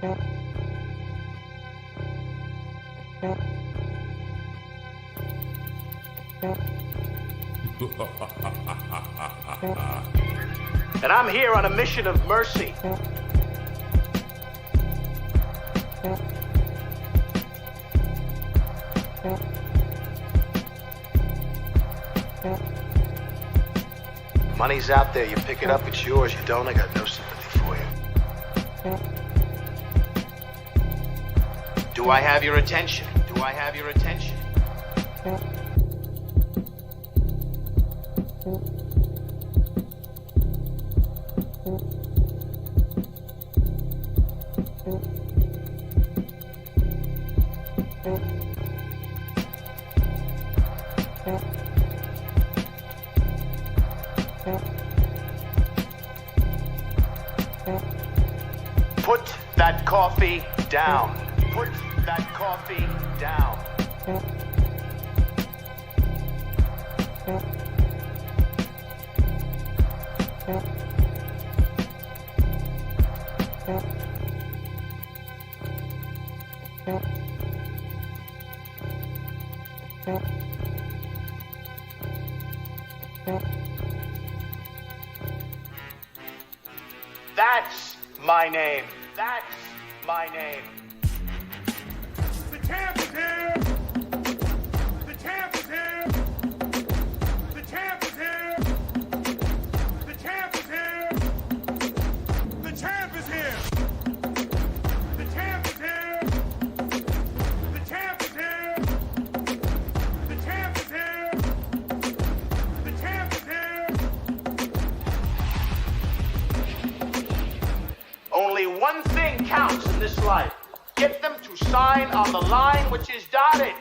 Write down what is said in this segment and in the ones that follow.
And I'm here on a mission of mercy. Money's out there, you pick it up, it's yours. You don't, I got no sympathy for you. Do I have your attention? Do I have your attention? Put that coffee down. Put that coffee down. That's my name. That's my name. The champ is here! The champ is here! The champ is here! The champ is here! The champ is here! The champ is here! The champ is here! The champ is here! The champ is here! Only one thing counts in this life. Get them to sign on the line which is dotted.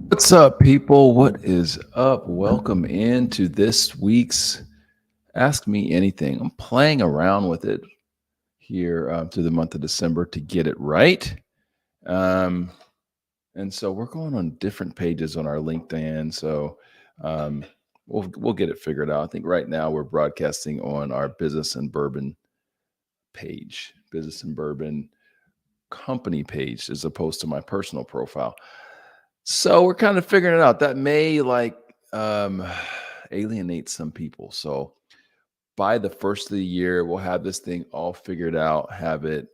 What's up, people? What is up? Welcome into this week's Ask Me Anything. I'm playing around with it here through the month of December to get it right. And so we're going on different pages on our LinkedIn. So we'll get it figured out. I think right now we're broadcasting on our Business and Bourbon page, Business and Bourbon company page, as opposed to my personal profile. So we're kind of figuring it out. That may alienate some people. So by the first of the year, we'll have this thing all figured out, have it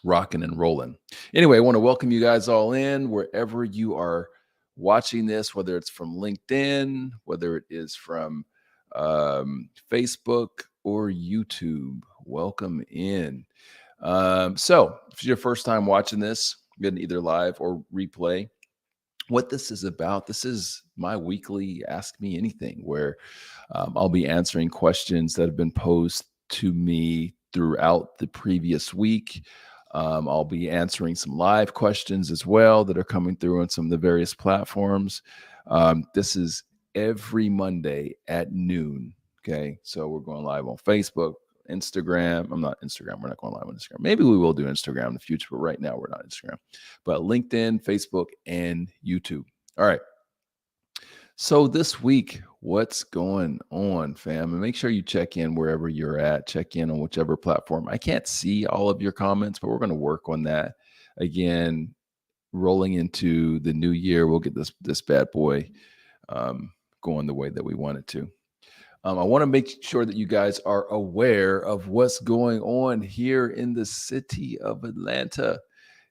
rocking and rolling. Anyway, I want to welcome you guys all in wherever you are watching this, whether it's from LinkedIn, whether it is from Facebook or YouTube. Welcome in. So if it's your first time watching this, good either live or replay, what this is about, this is my weekly Ask Me Anything, where I'll be answering questions that have been posed to me throughout the previous week. I'll be answering some live questions as well that are coming through on some of the various platforms. This is every Monday at noon. Okay. So we're going live on Facebook, Instagram. I'm not Instagram. We're not going live on Instagram. Maybe we will do Instagram in the future, but right now we're not Instagram. But LinkedIn, Facebook, and YouTube. All right. So this week, what's going on, fam? And make sure you check in wherever you're at. Check in on whichever platform. I can't see all of your comments, but we're going to work on that. Again, rolling into the new year, we'll get this bad boy going the way that we want it to. I want to make sure that you guys are aware of what's going on here in the city of Atlanta.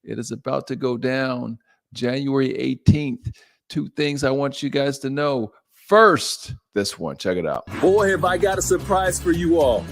It is about to go down January 18th. Two things I want you guys to know. First, this one, check it out. Boy, have I got a surprise for you all.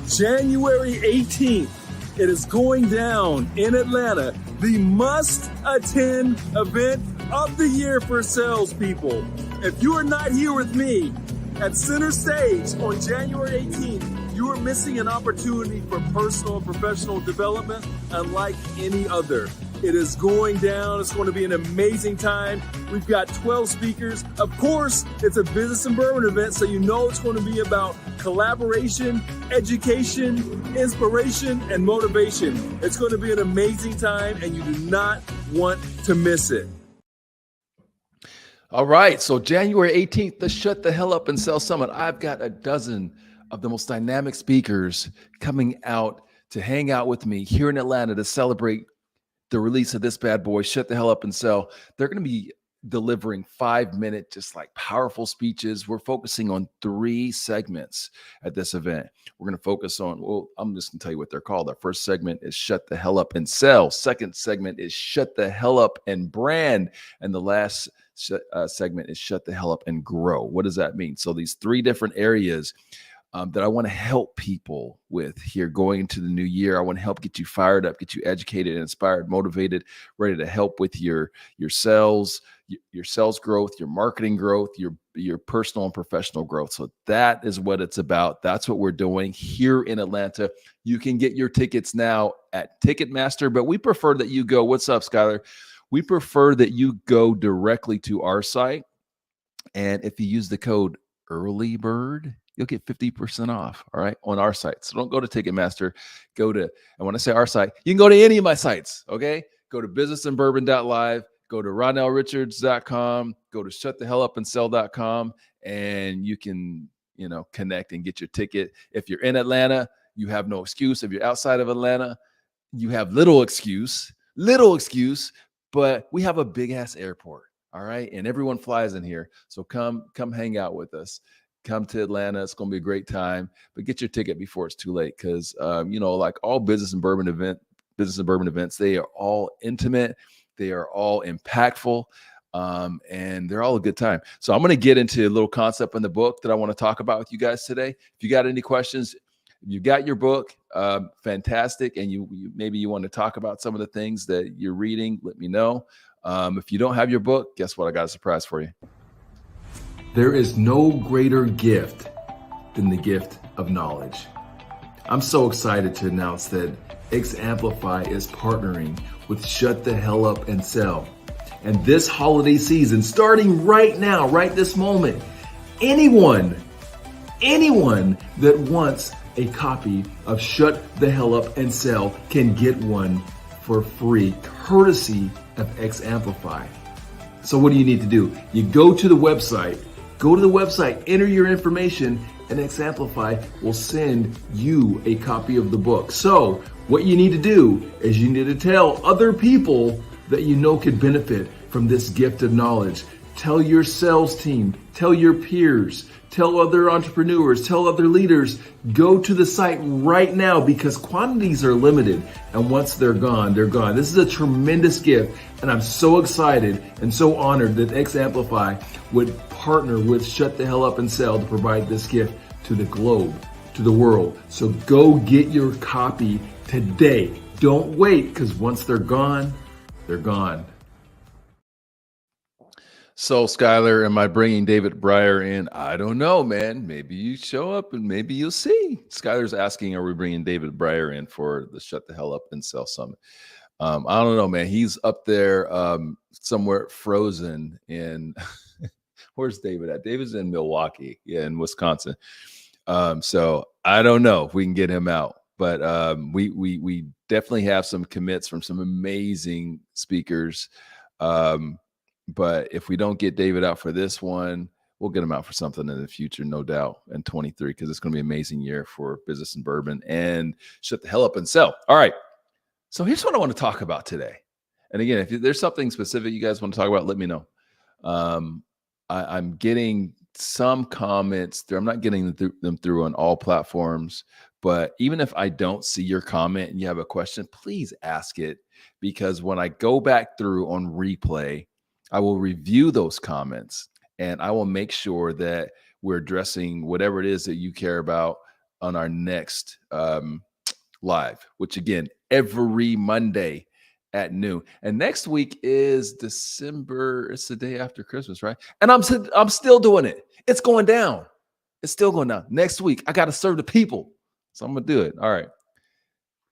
January 18th, it is going down in Atlanta, the must-attend event of the year for salespeople. If you are not here with me at Center Stage on January 18th, you are missing an opportunity for personal and professional development unlike any other. It is going down. It's going to be an amazing time. We've got 12 speakers. Of course, it's a business and bourbon event, so you know it's going to be about collaboration, education, inspiration, and motivation. It's going to be an amazing time, and you do not want to miss it. All right, so January 18th, the Shut the Hell Up and Sell Summit. I've got a dozen of the most dynamic speakers coming out to hang out with me here in Atlanta to celebrate the release of this bad boy, Shut the Hell Up and Sell. They're going to be delivering 5-minute, just like powerful speeches. We're focusing on 3 segments at this event. We're going to focus on, well, I'm just going to tell you what they're called. Our first segment is Shut the Hell Up and Sell. Second segment is Shut the Hell Up and Brand. And the last segment is Shut the Hell Up and Grow. What does that mean? So these 3 different areas that I want to help people with here going into the new year. I want to help get you fired up, get you educated, inspired, motivated, ready to help with your sales growth, your marketing growth, your personal and professional growth. So that is what it's about. That's what we're doing here in Atlanta. You can get your tickets now at Ticketmaster, but we prefer that you go. What's up, Skylar? We prefer that you go directly to our site. And if you use the code Early Bird, you'll get 50% off, all right, on our site. So don't go to Ticketmaster. Go to, and when I say our site, you can go to any of my sites, okay? Go to businessandbourbon.live, go to ronnellrichards.com, go to shutthehellupandsell.com, and you can, connect and get your ticket. If you're in Atlanta, you have no excuse. If you're outside of Atlanta, you have little excuse, but we have a big-ass airport, all right? And everyone flies in here. So come hang out with us. Come to Atlanta. It's going to be a great time, but get your ticket before it's too late. Cause like all business and bourbon events, they are all intimate. They are all impactful. And they're all a good time. So I'm going to get into a little concept in the book that I want to talk about with you guys today. If you got any questions, if you got your book, fantastic. And maybe you want to talk about some of the things that you're reading, let me know. If you don't have your book, guess what? I got a surprise for you. There is no greater gift than the gift of knowledge. I'm so excited to announce that X Amplify is partnering with Shut the Hell Up and Sell. And this holiday season, starting right now, right this moment, anyone that wants a copy of Shut the Hell Up and Sell can get one for free, courtesy of X Amplify. So what do you need to do? You go to the website, enter your information, and X Amplify will send you a copy of the book. So what you need to do is you need to tell other people that you know could benefit from this gift of knowledge. Tell your sales team, tell your peers, tell other entrepreneurs, tell other leaders. Go to the site right now because quantities are limited. And once they're gone, they're gone. This is a tremendous gift. And I'm so excited and so honored that X Amplify would partner with Shut the Hell Up and Sell to provide this gift to the globe, to the world. So go get your copy today. Don't wait, because once they're gone, they're gone. So, Skylar, am I bringing David Breyer in? I don't know, man. Maybe you show up and maybe you'll see. Skylar's asking, are we bringing David Breyer in for the Shut the Hell Up and Sell Summit? I don't know, man. He's up there somewhere frozen in, where's David at? David's in Milwaukee, in Wisconsin. So I don't know if we can get him out, but we definitely have some commits from some amazing speakers. But if we don't get David out for this one, we'll get him out for something in the future, no doubt, in 23, because it's going to be an amazing year for business and bourbon and Shut the Hell Up and Sell. All right. So here's what I want to talk about today. And again, if there's something specific you guys want to talk about, let me know. I'm getting some comments there. I'm not getting them through on all platforms, but even if I don't see your comment and you have a question, please ask it, because when I go back through on replay, I will review those comments and I will make sure that we're addressing whatever it is that you care about on our next live, which again, every Monday at noon. And next week is December. It's the day after Christmas, right? And I'm still doing it. It's going down. It's still going down. Next week, I got to serve the people. So I'm going to do it. All right.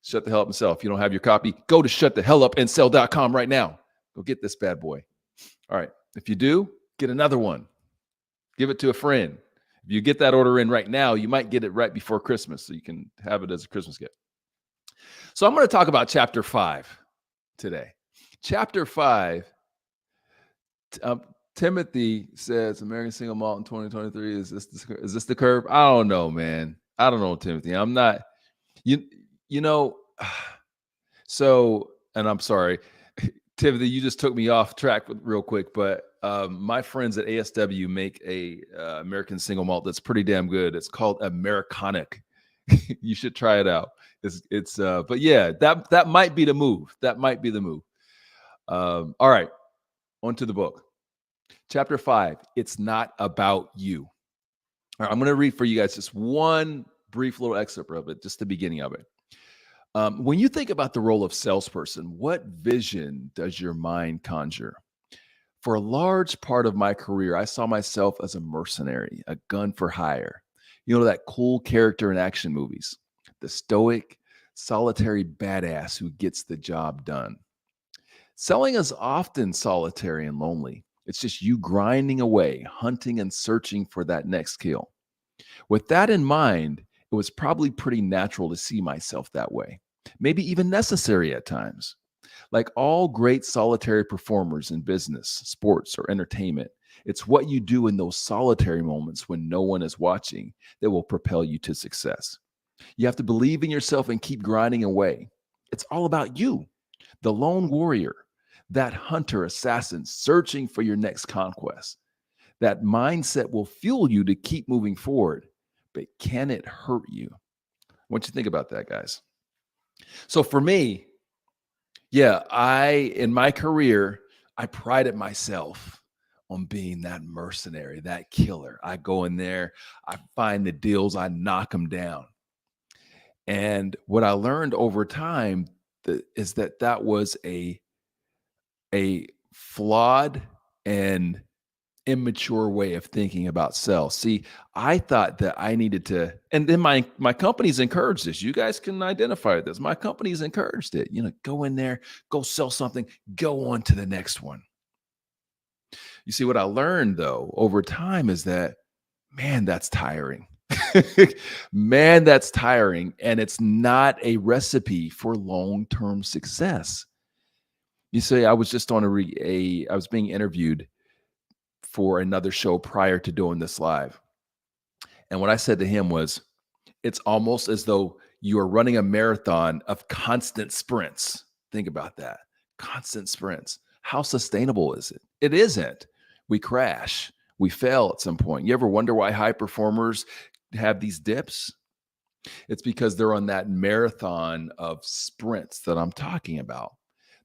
Shut the Hell Up and Sell. If you don't have your copy, go to shutthehellupandsell.com right now. Go get this bad boy. All right. If you do, get another one. Give it to a friend. If you get that order in right now, you might get it right before Christmas, so you can have it as a Christmas gift. So I'm going to talk about chapter 5 today. Chapter 5, Timothy says, American Single Malt in 2023, is this the curve? I don't know, man. I don't know, Timothy. I'm not, you, you know, so, and I'm sorry, Timothy, you just took me off track real quick, but my friends at ASW make a American single malt that's pretty damn good. It's called Americanic. You should try it out. But yeah, that might be the move. That might be the move. All right, on to the book. Chapter 5, it's not about you. All right, I'm going to read for you guys just one brief little excerpt of it, just the beginning of it. When you think about the role of salesperson, what vision does your mind conjure? For a large part of my career, I saw myself as a mercenary, a gun for hire. You know, that cool character in action movies, the stoic, solitary badass who gets the job done. Selling is often solitary and lonely. It's just you grinding away, hunting and searching for that next kill. With that in mind, it was probably pretty natural to see myself that way, maybe even necessary at times. Like all great solitary performers in business, sports, or entertainment, it's what you do in those solitary moments when no one is watching that will propel you to success. You have to believe in yourself and keep grinding away. It's all about you, the lone warrior, that hunter assassin searching for your next conquest. That mindset will fuel you to keep moving forward, but can it hurt you? I want you to think about that, guys. So for me, yeah, in my career, I prided myself on being that mercenary, that killer. I go in there, I find the deals, I knock them down. And what I learned over time is that was a flawed and immature way of thinking about sales. See, I thought that I needed to, and then my companies encouraged this. You guys can identify this. My companies encouraged it. You know, go in there, go sell something, go on to the next one. You see, what I learned though over time is that, man, that's tiring. Man, that's tiring. And it's not a recipe for long-term success. You see, I was just on I was being interviewed for another show prior to doing this live. And what I said to him was, it's almost as though you are running a marathon of constant sprints. Think about that. Constant sprints. How sustainable is it? It isn't. We crash. We fail at some point. You ever wonder why high performers have these dips? It's because they're on that marathon of sprints that I'm talking about,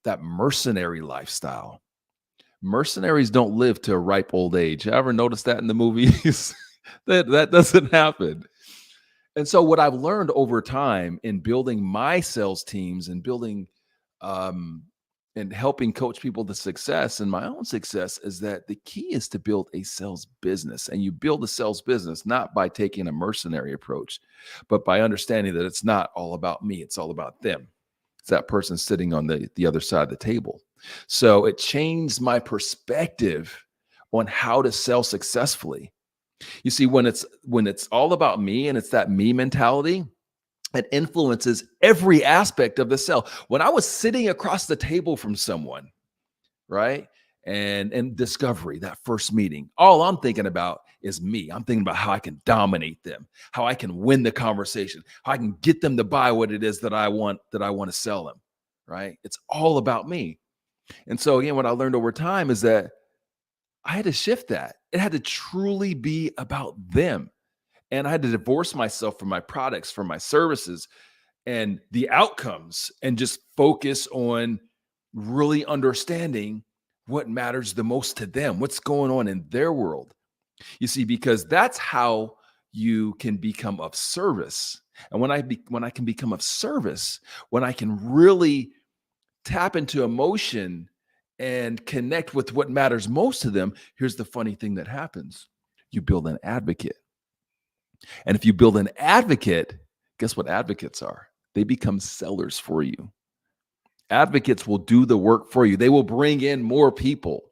that mercenary lifestyle. Mercenaries don't live to a ripe old age. You ever notice that in the movies? that doesn't happen. And so what I've learned over time in building my sales teams and building and helping coach people to success and my own success is that the key is to build a sales business. And you build a sales business not by taking a mercenary approach, but by understanding that it's not all about me. It's all about them. It's that person sitting on the other side of the table. So it changed my perspective on how to sell successfully. You see, when it's all about me and it's that me mentality, it influences every aspect of the sale. When I was sitting across the table from someone, right, and discovery, that first meeting, all I'm thinking about is me. I'm thinking about how I can dominate them, how I can win the conversation, how I can get them to buy what it is that I want to sell them, right? It's all about me. And so again, what I learned over time is that I had to shift that. It had to truly be about them. And I had to divorce myself from my products, from my services and the outcomes and just focus on really understanding what matters the most to them, what's going on in their world. You see, because that's how you can become of service. And when I can become of service, when I can really tap into emotion and connect with what matters most to them, here's the funny thing that happens. You build an advocate. And if you build an advocate, guess what advocates are? They become sellers for you. Advocates will do the work for you. They will bring in more people.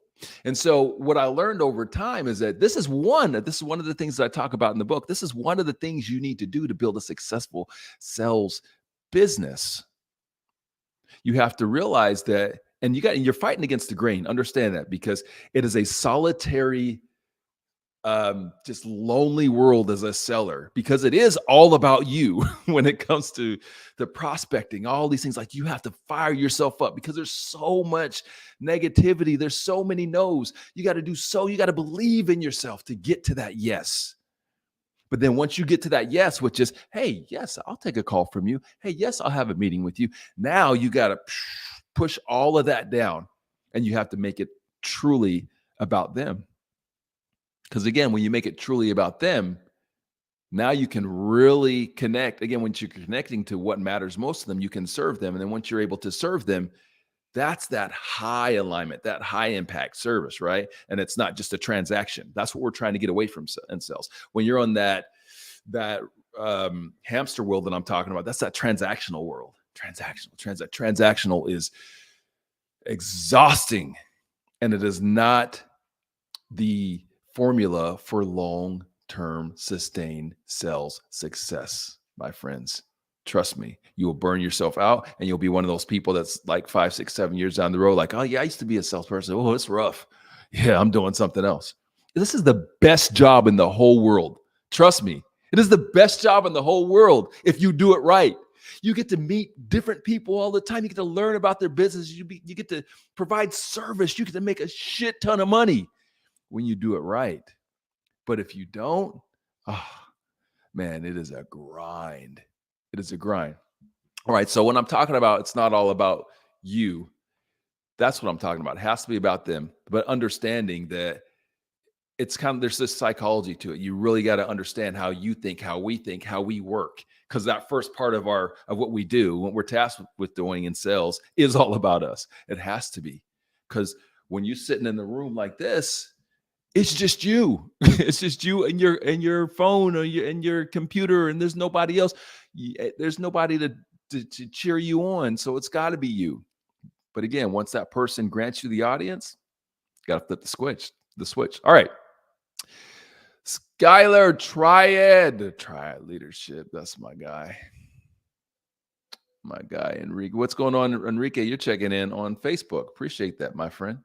And so what I learned over time is that this is one of the things that I talk about in the book. This is one of the things you need to do to build a successful sales business. You have to realize that, and you're fighting against the grain. Understand that, because it is a solitary just lonely world as a seller, because it is all about you when it comes to the prospecting, all these things. Like, you have to fire yourself up because there's so much negativity. There's so many no's. You got to believe in yourself to get to that yes. But then once you get to that yes, which is, hey, yes, I'll take a call from you. Hey, yes, I'll have a meeting with you. Now you got to push all of that down, and you have to make it truly about them. Because again, when you make it truly about them, now you can really connect. Again, when you're connecting to what matters most to them, you can serve them. And then once you're able to serve them, that's that high alignment, that high impact service, right? And it's not just a transaction. That's what we're trying to get away from in sales. When you're on that hamster wheel that I'm talking about, that's that transactional world. Transactional is exhausting, and it is not the formula for long-term sustained sales success, my friends. Trust me, you will burn yourself out, and you'll be one of those people that's like 5, 6, 7 years down the road, like, oh yeah, I used to be a salesperson. Oh, it's rough. Yeah, I'm doing something else. This is the best job in the whole world. Trust me, it is the best job in the whole world if you do it right. You get to meet different people all the time. You get to learn about their business. You get to provide service. You get to make a shit ton of money when you do it right. But if you don't, oh man, it is a grind. It is a grind. All right. So when I'm talking about, it's not all about you. That's what I'm talking about. It has to be about them, but understanding that it's kind of, there's this psychology to it. You really got to understand how you think, how we work. Because that first part of what we do, what we're tasked with doing in sales, is all about us. It has to be. Because when you're sitting in the room like this, it's just you. It's just you and your phone or your computer, and there's nobody else. There's nobody to cheer you on. So it's got to be you. But again, once that person grants you the audience, you got to flip the switch. All right. Skylar Triad Leadership. That's my guy. Enrique. What's going on, Enrique? You're checking in on Facebook. Appreciate that, my friend.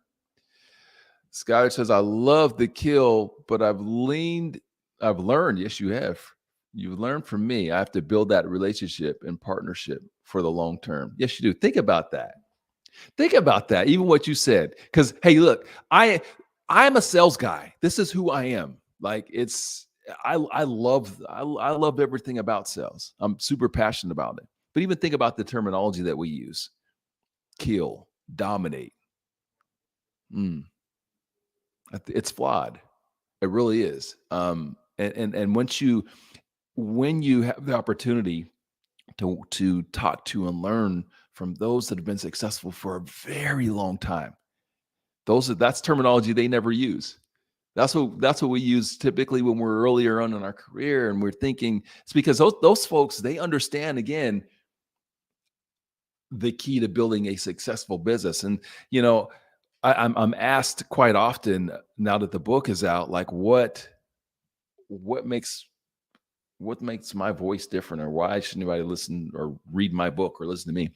Skylar says, I love the kill, but I've learned. Yes, you have. You've learned from me. I have to build that relationship and partnership for the long term. Yes, you do. Think about that. Even what you said. Because, hey, look, I'm a sales guy. This is who I am. Like, I love everything about sales. I'm super passionate about it. But even think about the terminology that we use. Kill, dominate. It's flawed. It really is. And when you have the opportunity to talk to and learn from those that have been successful for a very long time, that's terminology they never use. That's what we use typically when we're earlier on in our career, and we're thinking it's because those folks, they understand, again, the key to building a successful business. And I'm asked quite often now that the book is out, like what makes my voice different, or why should anybody listen or read my book or listen to me?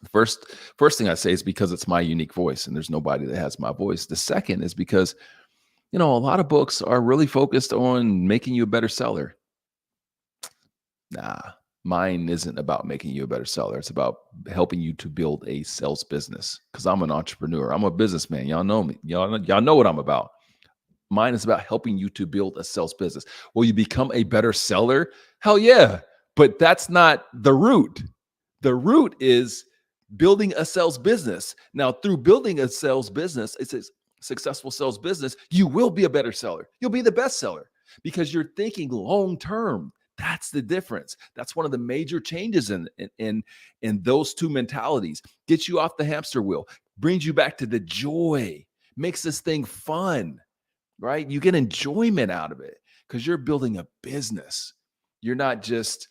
The first thing I say is because it's my unique voice, and there's nobody that has my voice. The second is because, a lot of books are really focused on making you a better seller. Nah, mine isn't about making you a better seller. It's about helping you to build a sales business, because I'm an entrepreneur. I'm a businessman. Y'all know me. Y'all know what I'm about. Mine is about helping you to build a sales business. Will you become a better seller? Hell yeah. But that's not the root. The root is building a sales business. Now, through building a sales business, it's a successful sales business, you will be a better seller. You'll be the best seller because you're thinking long term. That's the difference. That's one of the major changes in those two mentalities. Gets you off the hamster wheel, brings you back to the joy, makes this thing fun, right? You get enjoyment out of it because you're building a business. You're not just,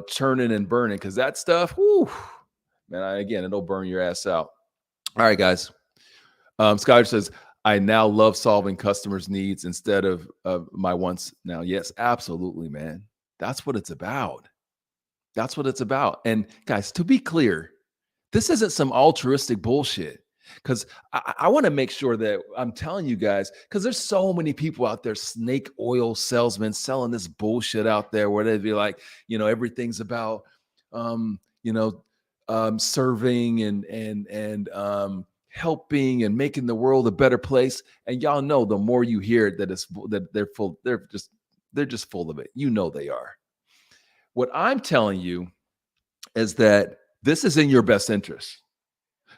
churning and burning, because that stuff, whew, man, again, it'll burn your ass out. All right, guys. Skyler says, I now love solving customers' needs instead of my wants now. Yes, absolutely, man. That's what it's about. That's what it's about. And guys, to be clear, this isn't some altruistic bullshit. Because I want to make sure that I'm telling you guys, because there's so many people out there, snake oil salesmen selling this bullshit out there where they'd be like, everything's about, um, you know, serving and helping and making the world a better place. And y'all know, the more you hear it, that they're just full of it. They are. What I'm telling you is that this is in your best interest.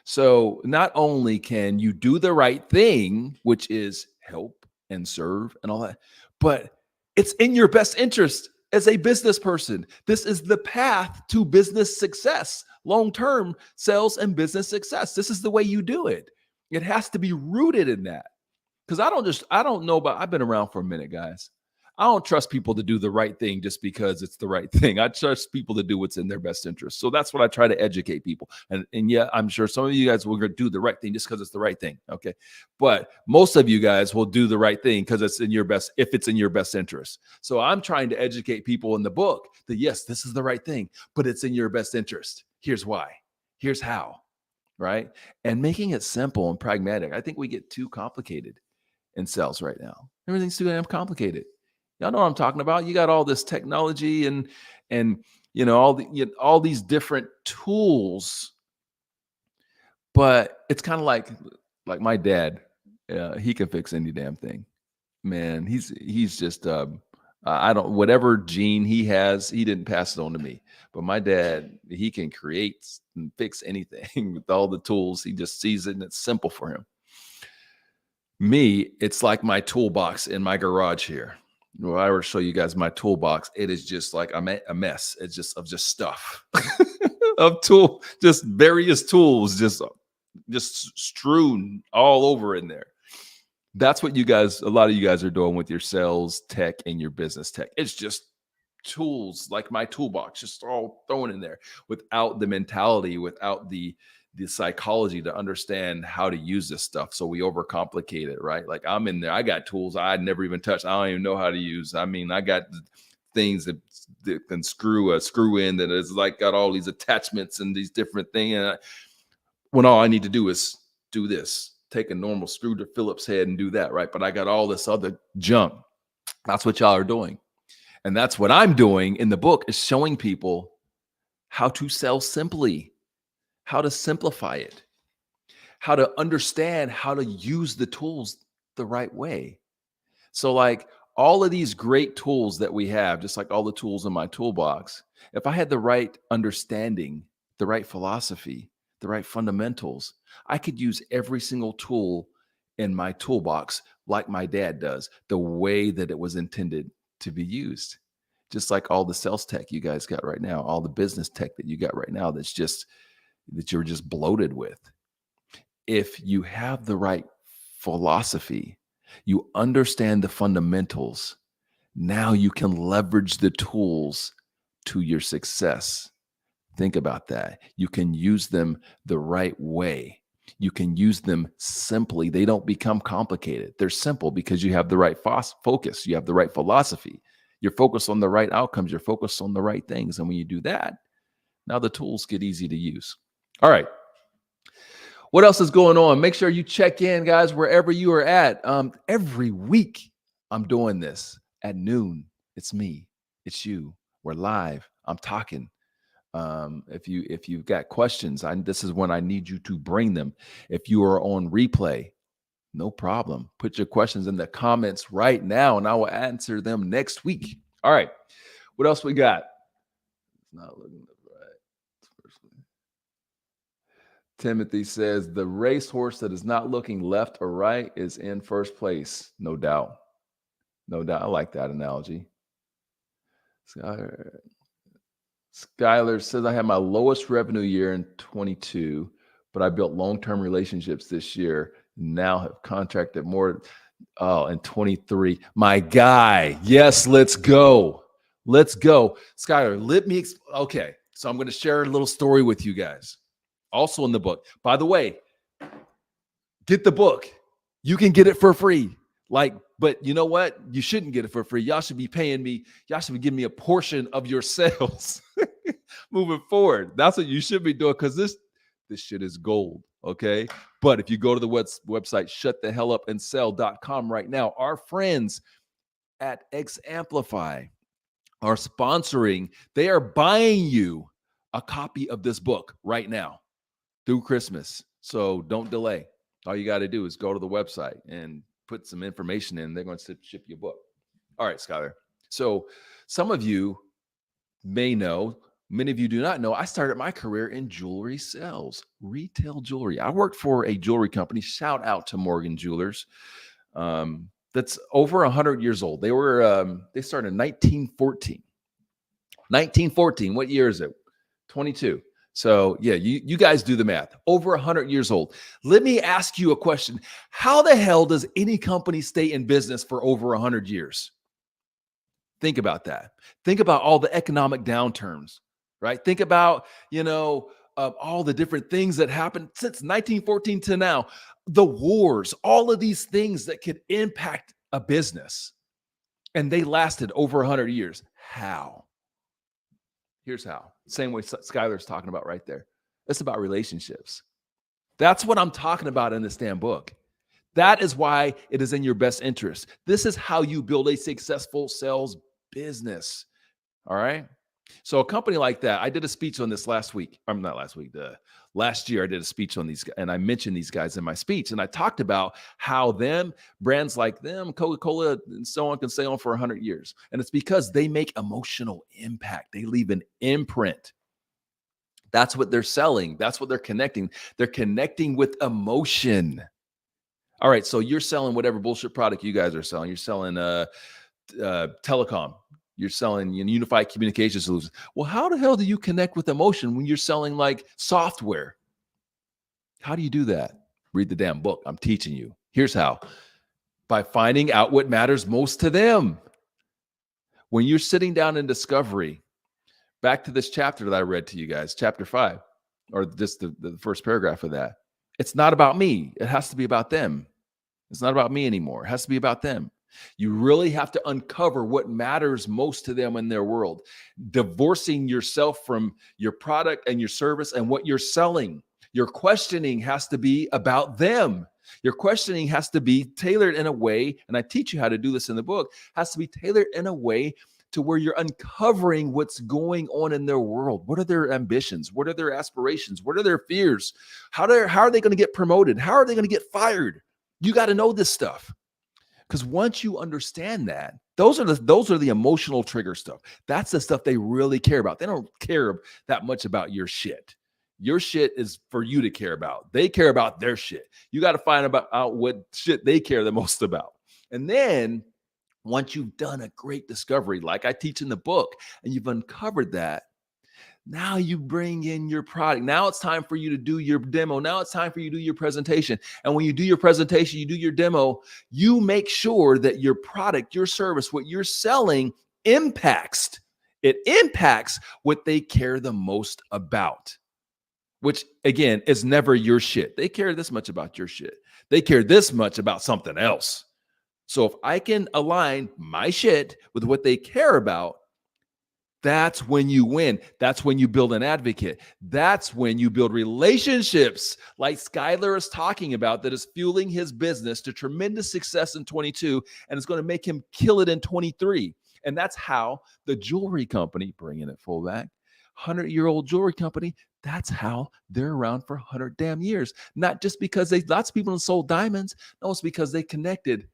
So not only can you do the right thing, which is help and serve and all that, but it's in your best interest as a business person. This is the path to business success, long-term sales and business success. This is the way you do it. It has to be rooted in that. Because I've been around for a minute, guys. I don't trust people to do the right thing just because it's the right thing. I trust people to do what's in their best interest. So that's what I try to educate people. And yeah, I'm sure some of you guys will do the right thing just because it's the right thing. Okay. But most of you guys will do the right thing because it's in your best, if it's in your best interest. So I'm trying to educate people in the book that yes, this is the right thing, but it's in your best interest. Here's why. Here's how. Right. And making it simple and pragmatic. I think we get too complicated in sales right now. Everything's too damn complicated. Y'all know what I'm talking about. You got all this technology and all these different tools, but it's kind of like my dad. He can fix any damn thing, man. He's just whatever gene he has, he didn't pass it on to me. But my dad, he can create and fix anything with all the tools. He just sees it and it's simple for him. Me, it's like my toolbox in my garage here. Well, I will show you guys my toolbox. It is just like a mess. It's just of stuff of just various tools, just strewn all over in there. That's what a lot of you guys are doing with your sales tech and your business tech. It's just tools like my toolbox, just all thrown in there without the mentality, without the psychology to understand how to use this stuff. So we overcomplicate it, right? Like I'm in there, I got tools I'd never even touched. I don't even know how to use. I mean, I got things that can screw in that is like got all these attachments and these different things. When all I need to do is do this, take a normal screw to Phillips head and do that, right? But I got all this other junk. That's what y'all are doing. And that's what I'm doing in the book, is showing people how to sell simply, how to simplify it, how to understand how to use the tools the right way. So like all of these great tools that we have, just like all the tools in my toolbox, if I had the right understanding, the right philosophy, the right fundamentals, I could use every single tool in my toolbox like my dad does, the way that it was intended to be used. Just like all the sales tech you guys got right now, all the business tech that you got right now, that you're just bloated with. If you have the right philosophy, you understand the fundamentals, now you can leverage the tools to your success. Think about that. You can use them the right way. You can use them simply. They don't become complicated. They're simple because you have the right focus. You have the right philosophy. You're focused on the right outcomes. You're focused on the right things. And when you do that, now the tools get easy to use. All right. What else is going on? Make sure you check in, guys, wherever you are at. Every week I'm doing this at noon. It's me. It's you. We're live. I'm talking. If you've got questions, this is when I need you to bring them. If you are on replay, no problem. Put your questions in the comments right now, and I will answer them next week. All right. What else we got? It's not looking right. Timothy says the racehorse that is not looking left or right is in first place. No doubt. No doubt. I like that analogy. Skylar says, I had my lowest revenue year in 22, but I built long-term relationships this year. Now have contracted more in 23. My guy. Yes, let's go. Let's go. Skylar, okay. So I'm going to share a little story with you guys. Also in the book. By the way, get the book. You can get it for free. But you know what? You shouldn't get it for free. Y'all should be paying me. Y'all should be giving me a portion of your sales moving forward. That's what you should be doing, because this shit is gold. Okay. But if you go to the website, shutthehellupandsell.com right now, our friends at X Amplify are sponsoring. They are buying you a copy of this book right now through Christmas. So don't delay. All you got to do is go to the website and put some information in. They're going to ship you a book. All right, Skylar. So some of you may know, many of you do not know, I started my career in jewelry sales, retail jewelry. I worked for a jewelry company. Shout out to Morgan Jewelers. That's over 100 years old. They started in 1914. 1914. What year is it? 22. So yeah, you guys do the math. Over 100 years old. Let me ask you a question. How the hell does any company stay in business for over 100 years? Think about that. Think about all the economic downturns, right? Think about, all the different things that happened since 1914 to now, the wars, all of these things that could impact a business. And they lasted over 100 years. How? Here's how. Same way Skylar's talking about right there. It's about relationships. That's what I'm talking about in this damn book. That is why it is in your best interest. This is how you build a successful sales business. All right. So a company like that, I did a speech on this last week. Not last week, last year I did a speech on these, and I mentioned these guys in my speech. And I talked about how brands like them, Coca-Cola and so on, can stay on for 100 years. And it's because they make emotional impact. They leave an imprint. That's what they're selling. That's what they're connecting. They're connecting with emotion. All right. So you're selling whatever bullshit product you guys are selling. You're selling telecom. You're selling unified communication solutions. Well, how the hell do you connect with emotion when you're selling like software? How do you do that? Read the damn book. I'm teaching you. Here's how. By finding out what matters most to them. When you're sitting down in discovery, back to this chapter that I read to you guys, chapter 5, or just the first paragraph of that. It's not about me. It has to be about them. It's not about me anymore. It has to be about them. You really have to uncover what matters most to them in their world, divorcing yourself from your product and your service and what you're selling. Your questioning has to be about them. Your questioning has to be tailored in a way, and I teach you how to do this in the book, has to be tailored in a way to where you're uncovering what's going on in their world. What are their ambitions? What are their aspirations? What are their fears? How are they going to get promoted? How are they going to get fired? You got to know this stuff. Because once you understand that, those are the emotional trigger stuff. That's the stuff they really care about. They don't care that much about your shit. Your shit is for you to care about. They care about their shit. You got to find out what shit they care the most about. And then once you've done a great discovery, like I teach in the book, and you've uncovered that, now you bring in your product. Now it's time for you to do your demo. Now it's time for you to do your presentation. And when you do your presentation, you do your demo, you make sure that your product, your service, what you're selling impacts what they care the most about, which again is never your shit. They care this much about your shit. They care this much about something else. So if I can align my shit with what they care about, that's when you win. That's when you build an advocate. That's when you build relationships like Skylar is talking about, that is fueling his business to tremendous success in 22, and it's going to make him kill it in 23. And that's how the jewelry company, bringing it full back, 100-year-old jewelry company, that's how they're around for 100 damn years. Not just because lots of people have sold diamonds. No, it's because they connected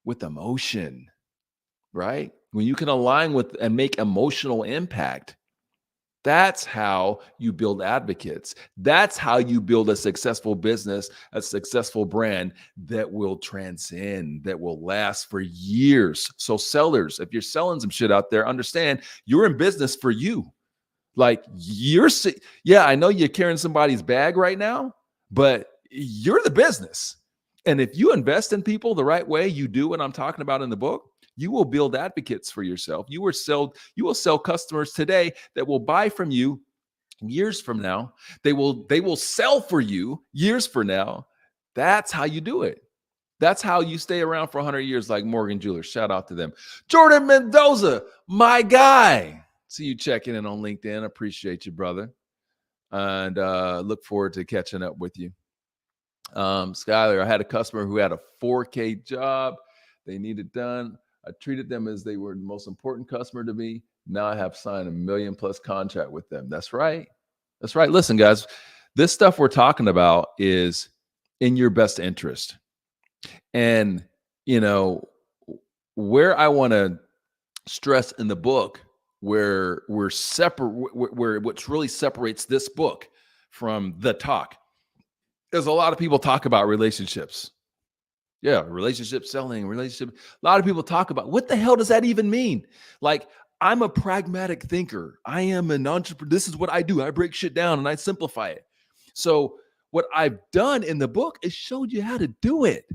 with emotion, right? When you can align with and make emotional impact, that's how you build advocates. That's how you build a successful business, a successful brand that will transcend, that will last for years. So sellers, if you're selling some shit out there, understand you're in business for you. Like I know you're carrying somebody's bag right now, but you're the business. And if you invest in people the right way, you do what I'm talking about in the book, you will build advocates for yourself. You will sell customers today that will buy from you years from now. They will sell for you years from now. That's how you do it. That's how you stay around for 100 years like Morgan Jewelers. Shout out to them. Jordan Mendoza, my guy. See you checking in on LinkedIn. Appreciate you, brother. and look forward to catching up with you. Skylar, I had a customer who had a 4K job. They needed done. I treated them as they were the most important customer to me. Now I have signed $1 million+ contract with them. That's right. That's right. Listen, guys, this stuff we're talking about is in your best interest. And, you know, where I want to stress in the book, where we're separate, where what really separates this book from the talk is a lot of people talk about relationships. Yeah, relationship selling, relationship. A lot of people talk about what the hell does that even mean? Like, I'm a pragmatic thinker. I am an entrepreneur. This is what I do. I break shit down and I simplify it. So what I've done in the book is showed you how to do it.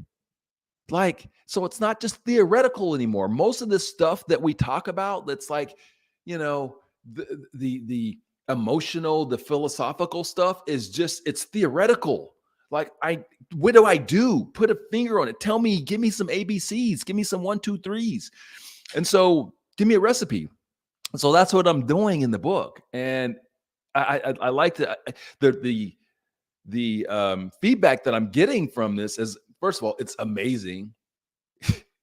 Like, so it's not just theoretical anymore. Most of this stuff that we talk about, that's like, you know, the emotional, the philosophical stuff is just, it's theoretical. Like, what do I do? Put a finger on it. Tell me, give me some ABCs, give me some 1, 2, 3s. And so give me a recipe. So that's what I'm doing in the book. And I like the feedback that I'm getting from this is, first of all, it's amazing.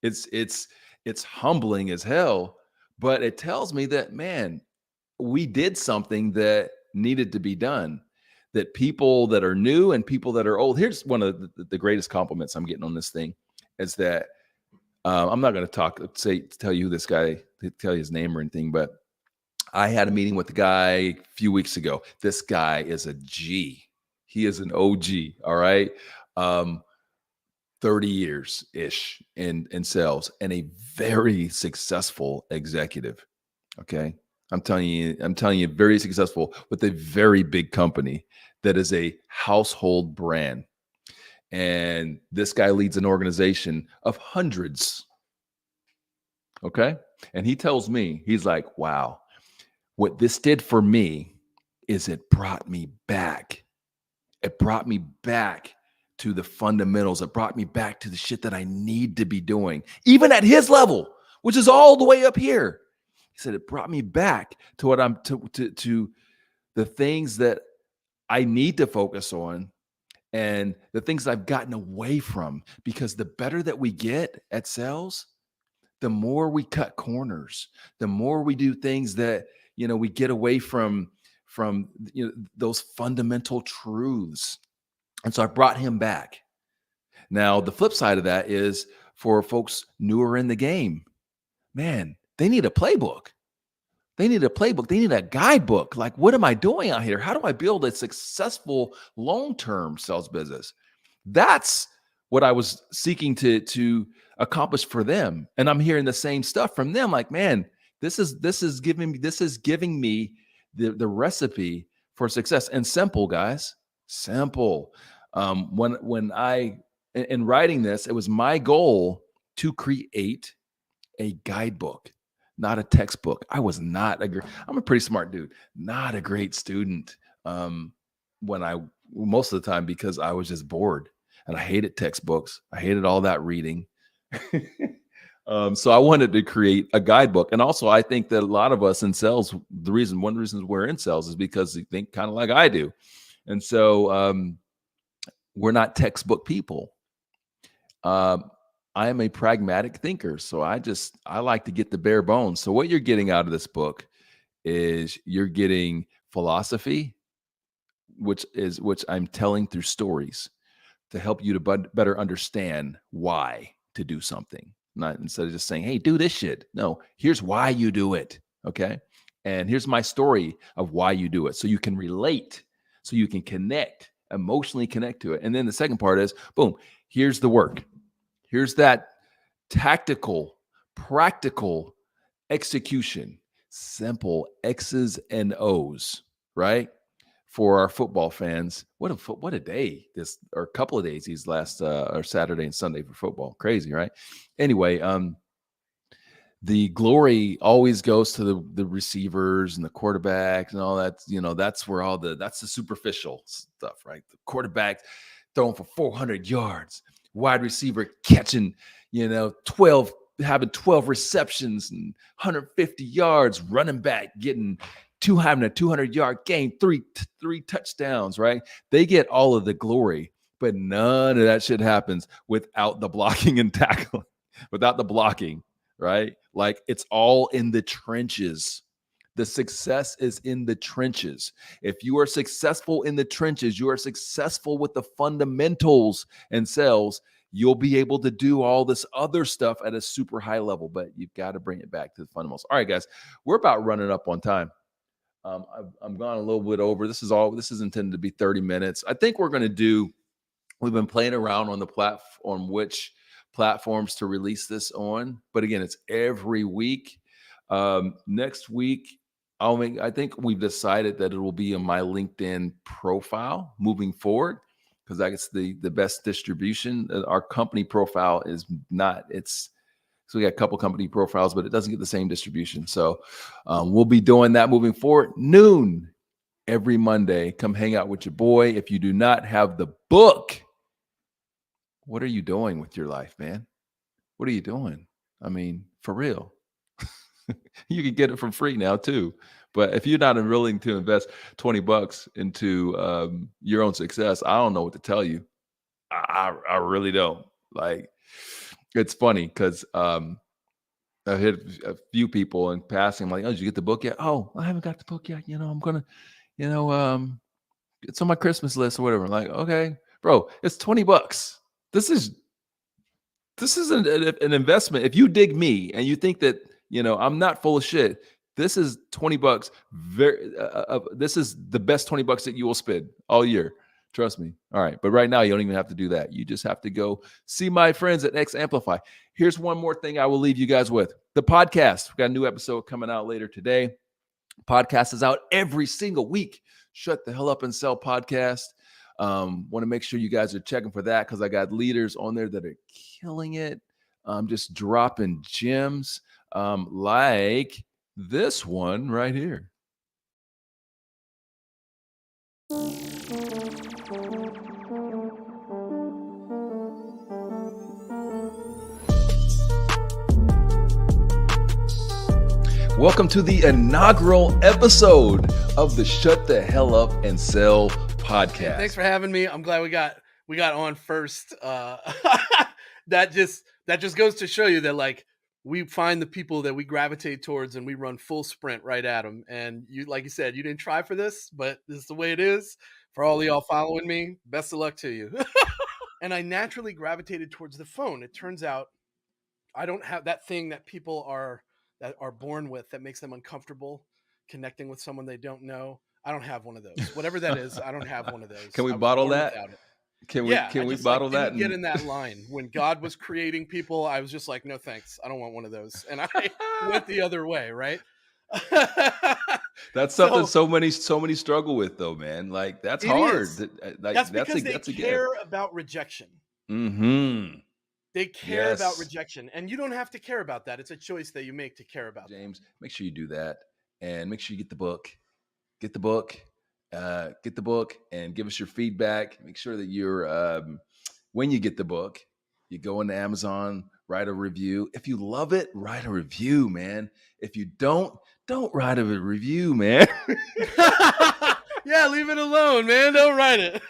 It's humbling as hell, but it tells me that, man, we did something that needed to be done. That people that are new and people that are old. Here's one of the greatest compliments I'm getting on this thing is that I'm not going to tell you who this guy, tell you his name or anything, but I had a meeting with the guy a few weeks ago. This guy is a G. He is an OG. All right. 30 years ish in sales and a very successful executive. Okay. I'm telling you, very successful with a very big company that is a household brand. And this guy leads an organization of hundreds. Okay. And he tells me, he's like, wow, what this did for me is it brought me back. It brought me back to the fundamentals. It brought me back to the shit that I need to be doing, even at his level, which is all the way up here. He said, it brought me back to what I'm to the things that I need to focus on and the things I've gotten away from, because the better that we get at sales, the more we cut corners, the more we do things that, you know, we get away from, you know, those fundamental truths. And so I brought him back. Now, the flip side of that is for folks newer in the game, man, they need a playbook. They need a playbook. They need a guidebook. Like, what am I doing out here? How do I build a successful long-term sales business? That's what I was seeking to accomplish for them. And I'm hearing the same stuff from them. Like, man, this is giving me the recipe for success. And simple, guys, simple. When I, in writing this, it was my goal to create a guidebook, not a textbook. I'm a pretty smart dude, not a great student. Most of the time, because I was just bored and I hated textbooks. I hated all that reading. So I wanted to create a guidebook. And also I think that a lot of us in sales, one of the reasons we're in sales is because they think kind of like I do. And so, we're not textbook people. I am a pragmatic thinker. So I like to get the bare bones. So what you're getting out of this book is you're getting philosophy, which I'm telling through stories to help you to better understand why to do something. Not instead of just saying, hey, do this shit. No, here's why you do it. Okay. And here's my story of why you do it. So you can relate, so you can emotionally connect to it. And then the second part is, boom, here's the work. Here's that tactical, practical execution, simple X's and O's, right? For our football fans, what a day or a couple of days these last or Saturday and Sunday for football. Crazy, right? Anyway, the glory always goes to the receivers and the quarterbacks and all that. You know, that's where that's the superficial stuff, right? The quarterback throwing for 400 yards, wide receiver catching, having 12 receptions and 150 yards, running back getting having a 200-yard game, three touchdowns, right? They get all of the glory, but none of that shit happens without the blocking and tackling, without the blocking, right? Like, it's all in the trenches. The success is in the trenches. If you are successful in the trenches, you are successful with the fundamentals and sales, you'll be able to do all this other stuff at a super high level, but you've got to bring it back to the fundamentals. All right, guys, we're about running up on time. I'm gone a little bit over. This is intended to be 30 minutes. I think we've been playing around on the platform, which platforms to release this on. But again, it's every week. Next week, I think we've decided that it will be in my LinkedIn profile moving forward, because that's the best distribution. Our company profile is not, so we got a couple company profiles, but it doesn't get the same distribution. So we'll be doing that moving forward. Noon every Monday. Come hang out with your boy. If you do not have the book, what are you doing with your life, man? What are you doing? I mean, for real. You can get it for free now too. But if you're not willing to invest $20 into your own success, I don't know what to tell you. I really don't. Like, it's funny because I hit a few people in passing. I'm like, oh, did you get the book yet? Oh, I haven't got the book yet. I'm gonna, it's on my Christmas list or whatever. I'm like, okay, bro, it's $20. This is an investment. If you dig me and you think that, I'm not full of shit, this is $20. This is the best $20 that you will spend all year. Trust me. All right. But right now, you don't even have to do that. You just have to go see my friends at X Amplify. Here's one more thing I will leave you guys with. The podcast. We've got a new episode coming out later today. Podcast is out every single week. Shut the Hell Up and Sell podcast. Want to make sure you guys are checking for that, because I got leaders on there that are killing it. Just dropping gems like this one right here. Welcome to the inaugural episode of the Shut the Hell Up and Sell podcast. Thanks for having me. I'm glad we got on first. That just goes to show you that, like, we find the people that we gravitate towards and we run full sprint right at them. And you, like you said, you didn't try for this, but this is the way it is. For all of y'all following me, best of luck to you. And I naturally gravitated towards the phone. It turns out I don't have that thing that people are born with that makes them uncomfortable connecting with someone they don't know. I don't have one of those. Whatever that is, I don't have one of those. Can we bottle that? Can we bottle that? Get in that line. When God was creating people, I was just like, no thanks, I don't want one of those, and I went the other way. Right? That's something so many struggle with, though, man. Like, that's hard. Like, that's because they care about rejection. Mm-hmm. They care about rejection, and you don't have to care about that. It's a choice that you make to care about. James, make sure you do that, and make sure you get the book. Get the book and give us your feedback. Make sure that you're, when you get the book, you go into Amazon, write a review. If you love it, write a review, man. If you don't write a review, man. Yeah, leave it alone, man. Don't write it.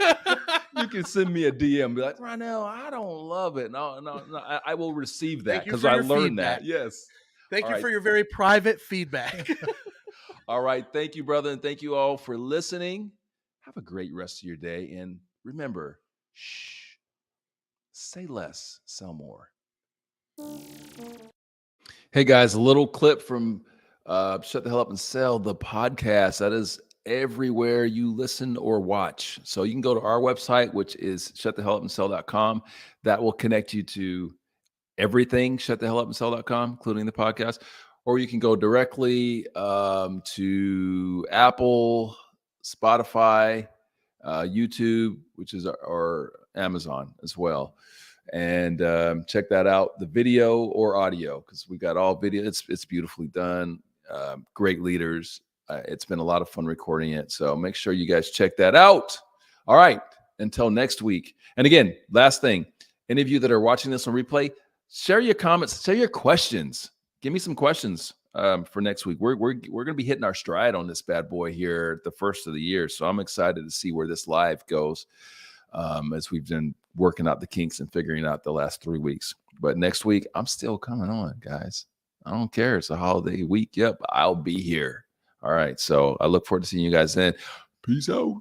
You can send me a DM, be like, Ronnell, I don't love it. No, I will receive that because I learned that. Yes. Thank you for your very private feedback. All right. Thank you, brother. And thank you all for listening. Have a great rest of your day. And remember, say less, sell more. Hey, guys, a little clip from Shut the Hell Up and Sell, the podcast. That is everywhere you listen or watch. So you can go to our website, which is shutthehellupandsell.com. That will connect you to everything, shutthehellupandsell.com, including the podcast. Or you can go directly to Apple, Spotify, YouTube, which is our Amazon as well. And check that out, the video or audio, because we got all video. It's beautifully done. Great leaders. It's been a lot of fun recording it. So make sure you guys check that out. All right. Until next week. And again, last thing, any of you that are watching this on replay, share your comments, share your questions. Give me some questions. for next week. We're going to be hitting our stride on this bad boy here at the first of the year. So I'm excited to see where this live goes as we've been working out the kinks and figuring out the last 3 weeks. But next week, I'm still coming on, guys. I don't care. It's a holiday week. Yep, I'll be here. All right. So I look forward to seeing you guys then. Peace out.